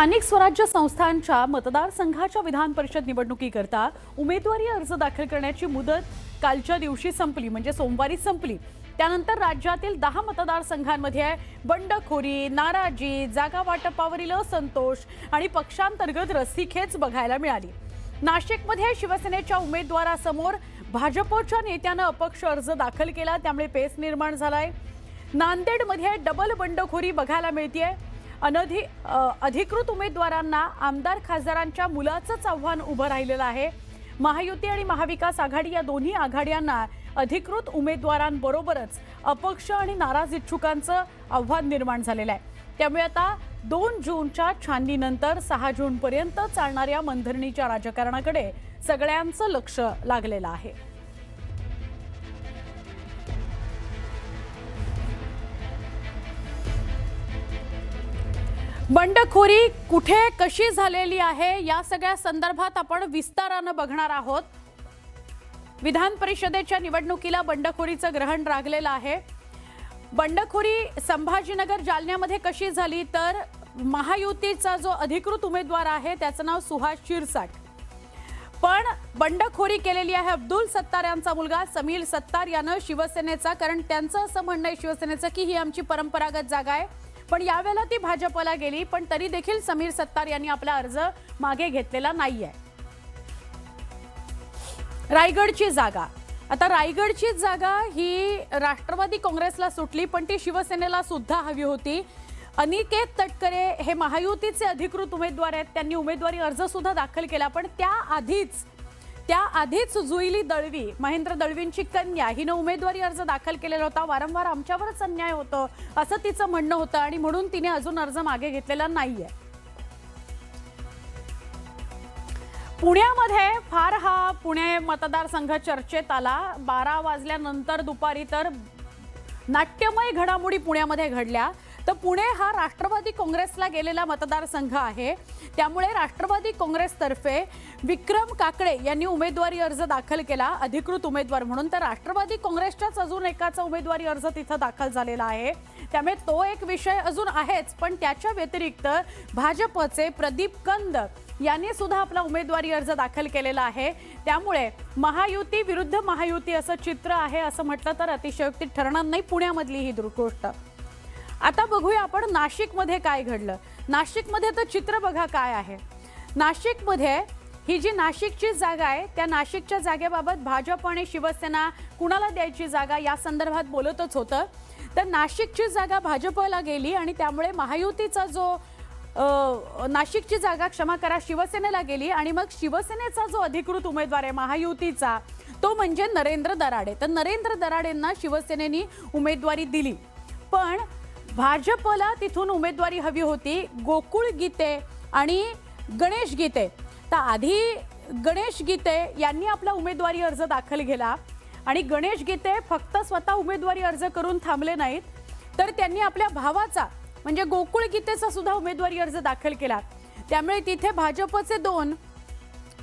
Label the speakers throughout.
Speaker 1: स्थानिक स्वराज्य संस्थांच्या मतदारसंघाच्या विधान परिषद निवडणुकीकरता उमेदवारी अर्ज दाखल करण्याची मुदत कालच्या दिवशी संपली, म्हणजे सोमवारी संपली। त्यानंतर राज्यातील 10 मतदारसंघांमध्ये बंडखोरी, नाराजी, जागा वाटपावरील असंतोष आणि पक्षांतर्गत रस्सीखेच बघायला मिळाली। नाशिकमध्ये शिवसेनेच्या उमेदवारासमोर भाजपच्या नेत्याने अपक्ष अर्ज दाखल केला, त्यामुळे पेच निर्माण झालाय। नांदेडमध्ये डबल बंडखोरी बघायला मिळतेय। अधिकृत उमेदवारांना आमदार खासदारांच्या मुलाचंच आव्हान उभं राहिलेलं आहे। महायुती आणि महाविकास आघाडी या दोन्ही आघाड्यांना अधिकृत उमेदवारांबरोबरच अपक्ष आणि नाराज इच्छुकांचं आव्हान निर्माण झालेलं आहे। त्यामुळे आता 2 जूनच्या छाननीनंतर 6 जूनपर्यंत चालणाऱ्या मंथरणीच्या राजकारणाकडे सगळ्यांचं लक्ष लागलेलं आहे। बंडखोरी कुठे कशी झालेली आहे या सगळ्या संदर्भात आपण विस्ताराने बघणार आहोत। विधान परिषदेच्या निवडणुकीला बंडखोरीचं ग्रहण लागलेलं आहे। बंडखोरी संभाजीनगर जालन्यामध्ये कशी झाली तर महायुतीचा जो अधिकृत उमेदवार आहे त्याचं नाव सुहास शिरसाट, पण बंडखोरी केलेली आहे अब्दुल सत्तार यांचा मुलगा समीर सत्तार यानं शिवसेनेचा, कारण त्यांचं असं म्हणणं आहे शिवसेनेचं की ही आमची परंपरागत जागा आहे, पण यावेळेला ती भाजपला गेली, पण तरी देखील समीर सत्तार यांनी आपला अर्ज मागे घेतलेला नाहीये। रायगडची जागा, आता रायगडची जागा ही राष्ट्रवादी काँग्रेसला सुटली, पण ती शिवसेनेला सुद्धा हवी होती। अनिकेत तटकरे हे महायुतीचे अधिकृत उमेदवार आहेत, त्यांनी उमेदवारी अर्ज सुद्धा दाखल केला, पण त्याआधीच जुईली दळवी, महेंद्र दळवींची कन्या, हिनं उमेदवारी अर्ज दाखल केलेला होता। वारंवार आमच्यावरच अन्याय होतो असं तिचं म्हणणं होतं आणि म्हणून तिने अजून अर्ज मागे घेतलेला नाहीये। पुण्यामध्ये फार हा पुणे मतदारसंघ चर्चेत आला। 12 वाजल्यानंतर दुपारी तर नाट्यमय घडामोडी पुण्यामध्ये घडल्या। तर पुणे हा राष्ट्रवादी काँग्रेसला गेलेला मतदारसंघ आहे, त्यामुळे राष्ट्रवादी काँग्रेसतर्फे विक्रम काकडे यांनी उमेदवारी अर्ज दाखल केला अधिकृत उमेदवार म्हणून। तर राष्ट्रवादी काँग्रेसच्याच अजून एकाचा उमेदवारी अर्ज तिथं दाखल झालेला आहे, त्यामुळे तो एक विषय अजून आहेच, पण त्याच्या व्यतिरिक्त भाजपचे प्रदीप कंद यांनी सुद्धा आपला उमेदवारी अर्ज दाखल केलेला आहे। त्यामुळे महायुती विरुद्ध महायुती असं चित्र आहे असं म्हटलं तर अतिशयोक्ती ठरणार नाही पुण्यामधली ही गोष्ट। आता बघूया आपण नाशिकमध्ये काय घडलं। नाशिकमध्ये तर चित्र बघा काय आहे। नाशिकमध्ये ही जी नाशिकची जागा आहे त्या नाशिकच्या जागेबाबत भाजप आणि शिवसेना कुणाला द्यायची जागा या संदर्भात बोलतच होतं। तर नाशिकची जागा भाजपला गेली आणि त्यामुळे महायुतीचा जो नाशिकची जागा क्षमा करा शिवसेनेला गेली आणि मग शिवसेनेचा जो अधिकृत उमेदवार आहे महायुतीचा तो म्हणजे नरेंद्र दराडे। तर नरेंद्र दराडेंना शिवसेनेने उमेदवारी दिली, पण भाजपला तिथून उमेदवारी हवी होती गोकुळ गीते आणि गणेश गीते। तर आधी गणेश गीते यांनी आपला उमेदवारी अर्ज दाखल केला आणि गणेश गीते फक्त स्वतः उमेदवारी अर्ज करून थांबले नाहीत, तर त्यांनी आपल्या भावाचा म्हणजे गोकुळ गीतेचा सुद्धा उमेदवारी अर्ज दाखल केला। त्यामुळे तिथे भाजपचे 2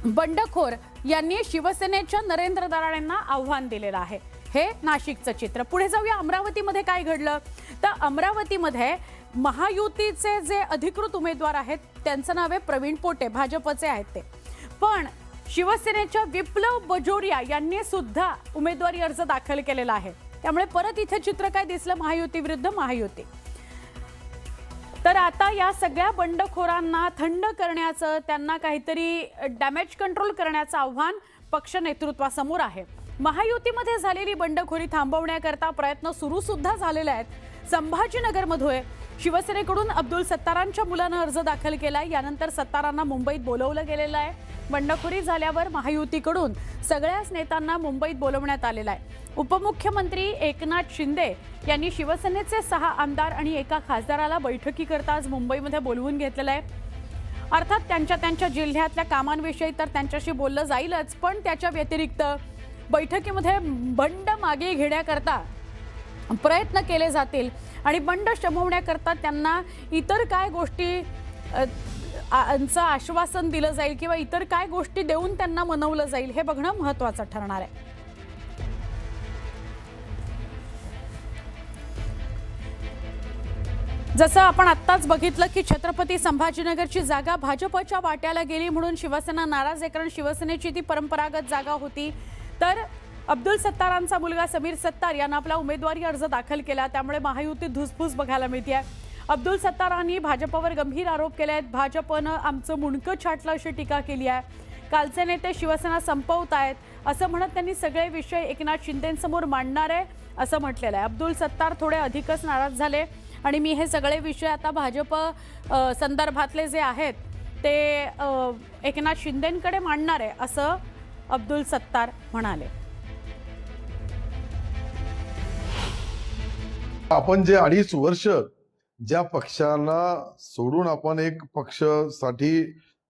Speaker 1: बंडखोर यांनी शिवसेनेच्या नरेंद्र दराडेंना आव्हान दिलेलं आहे। हे नाशिकचं चित्र। पुढे जाऊया अमरावतीमध्ये काय घडलं तर अमरावतीमध्ये महायुतीचे जे अधिकृत उमेदवार आहेत त्यांचं नाव आहे प्रवीण पोटे, भाजपचे आहेत ते, पण शिवसेनेच्या विप्लव बजोरिया यांनी सुद्धा उमेदवारी अर्ज दाखल केलेला आहे। त्यामुळे परत इथे चित्र काय दिसलं महायुती विरुद्ध महायुती। तर आता या सगळ्या बंडखोरांना थंड करण्याचं, त्यांना काहीतरी डॅमेज कंट्रोल करण्याचं आव्हान पक्ष नेतृत्वासमोर आहे। महायुतीमध्ये झालेली बंडखोरी थांबवण्याकरता प्रयत्न सुरू सुद्धा झालेले आहेत। संभाजीनगरमध्ये शिवसेनेकडून अब्दुल सत्तारांच्या मुलानं अर्ज दाखल केलाय, यानंतर सत्तारांना मुंबईत बोलवलं गेलेलं आहे। बंडखोरी झाल्यावर महायुतीकडून सगळ्याच नेत्यांना मुंबईत बोलवण्यात आलेलं आहे। उपमुख्यमंत्री एकनाथ शिंदे यांनी शिवसेनेचे 6 आमदार आणि एका खासदाराला बैठकीकरता आज मुंबईमध्ये बोलवून घेतलेलं आहे। अर्थात त्यांच्या जिल्ह्यातल्या कामांविषयी तर त्यांच्याशी बोललं जाईलच, पण त्याच्या व्यतिरिक्त बैठकीमध्ये बंड मागे घेण्याकरता प्रयत्न केले जातील आणि बंड शमवण्याकरता त्यांना इतर काय गोष्टी आश्वासन दिलं जाईल किंवा इतर काय गोष्टी देऊन त्यांना मनवलं जाईल हे बघणं महत्त्वाचं ठरणार आहे। जसं आपण आत्ताच बघितलं की छत्रपती संभाजीनगरची जागा भाजपच्या वाट्याला गेली म्हणून शिवसेना नाराज आहे, कारण शिवसेनेची ती परंपरागत जागा होती. तर अब्दुल सत्तारांचा मुलगा समीर सत्तार यांना आपला उमेदवारी अर्ज दाखल केला, त्यामुळे महायुतीत धुसफूस बघायला मिळते. अब्दुल सत्तारांनी भाजपवर गंभीर आरोप केले आहेत. भाजपनं आमचं मुंडकं छाटलं अशी टीका केली आहे. कालचे नेते शिवसेना संपवत आहेत असं म्हणत त्यांनी सगळे विषय एकनाथ शिंदेंसमोर मांडणार आहे असं म्हटलेलं आहे. अब्दुल सत्तार थोडे अधिकच नाराज झाले आणि मी हे सगळे विषय आता भाजप संदर्भातले जे आहेत ते एकनाथ शिंदेंकडे मांडणार आहे असं अब्दुल सत्तार म्हणाले.
Speaker 2: आपण जे 2.5 वर्ष ज्या पक्षाला सोडून आपण एक पक्षासाठी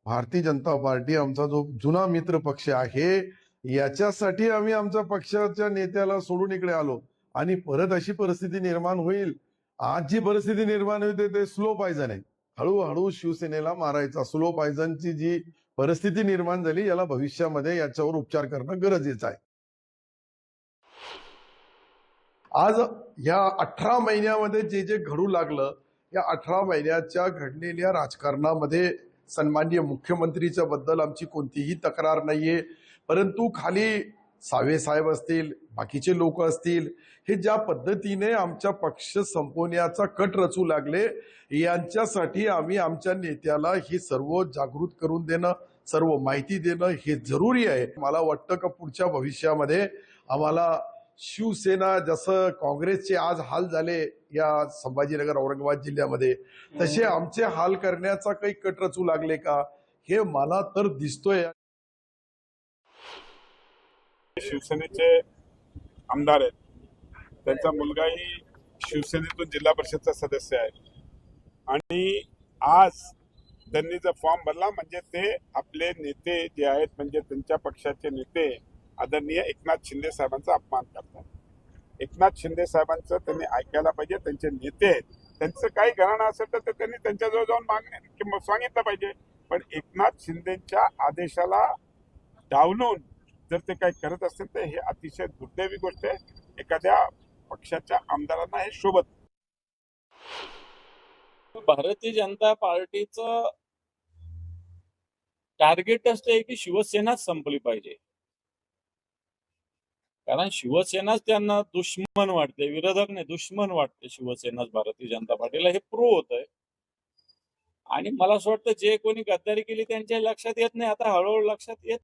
Speaker 2: भारतीय जनता पार्टी आमचा जो जुना मित्र पक्ष आहे याच्यासाठी आम्ही आमच्या पक्षाच्या नेत्याला सोडून इकडे आलो आणि परत अशी परिस्थिती निर्माण होईल. आज जी परिस्थिती निर्माण होते ते स्लो पॉयझन आहे. हळूहळू शिवसेनेला मारायचा स्लो पॉयझनची जी परिस्थिती निर्माण झाली याला भविष्यामध्ये याच्यावर उपचार करणं गरजेचं आहे. आज या 18 महिन्यामध्ये जे जे घडू लागलं, या 18 महिन्याच्या घडलेल्या राजकारणामध्ये सन्माननीय मुख्यमंत्रीच्या बद्दल आमची कोणतीही तक्रार नाहीये, परंतु खाली सावे साहेब असतील, बाकीचे लोक असतील, हे ज्या पद्धतीने आमच्या पक्ष संपवण्याचा कट रचू लागले, यांच्यासाठी आम्ही आमच्या नेत्याला ही सर्व जागृत करून देणं, सर्व माहिती देणं हे जरुरी आहे. मला वाटतं का पुढच्या भविष्यामध्ये आम्हाला शिवसेना जसं काँग्रेसचे आज हाल झाले या संभाजीनगर औरंगाबाद जिल्ह्यामध्ये, तसे आमचे हाल करण्याचा काही कट रचू लागले का हे मला तर दिसतोय.
Speaker 3: शिवसेनेचे आमदार आहेत, त्यांचा मुलगाही शिवसेनेतून जिल्हा परिषदचा सदस्य आहे आणि आज त्यांनी जर फॉर्म भरला म्हणजे ते आपले नेते जे आहेत म्हणजे त्यांच्या पक्षाचे नेते आदरणीय एकनाथ शिंदे साहेबांचा अपमान करतात. एकनाथ शिंदे साहेबांचं त्यांनी ऐकायला पाहिजे. त्यांचे नेते आहेत, त्यांचं काही घराणं असेल तर त्यांनी त्यांच्याजवळ जाऊन मागणे सांगितलं पाहिजे. पण एकनाथ शिंदेच्या आदेशाला डावलून जर ते काही करत असतील तर हे अतिशय दुर्दैवी गोष्ट आहे. एखाद्या पक्षाच्या आमदारांना हे शोभत.
Speaker 4: भारतीय जनता पार्टीचं टार्गेट असते की शिवसेनाच संपली पाहिजे, कारण शिवसेनाच त्यांना दुश्मन वाटते, विरोधक नाही दुश्मन वाटते शिवसेनाच भारतीय जनता पार्टीला. हे प्रूव्ह होत आहे आणि मला असं वाटतं जे कोणी गद्दारी केली त्यांच्या लक्षात येत नाही, आता हळूहळू लक्षात येत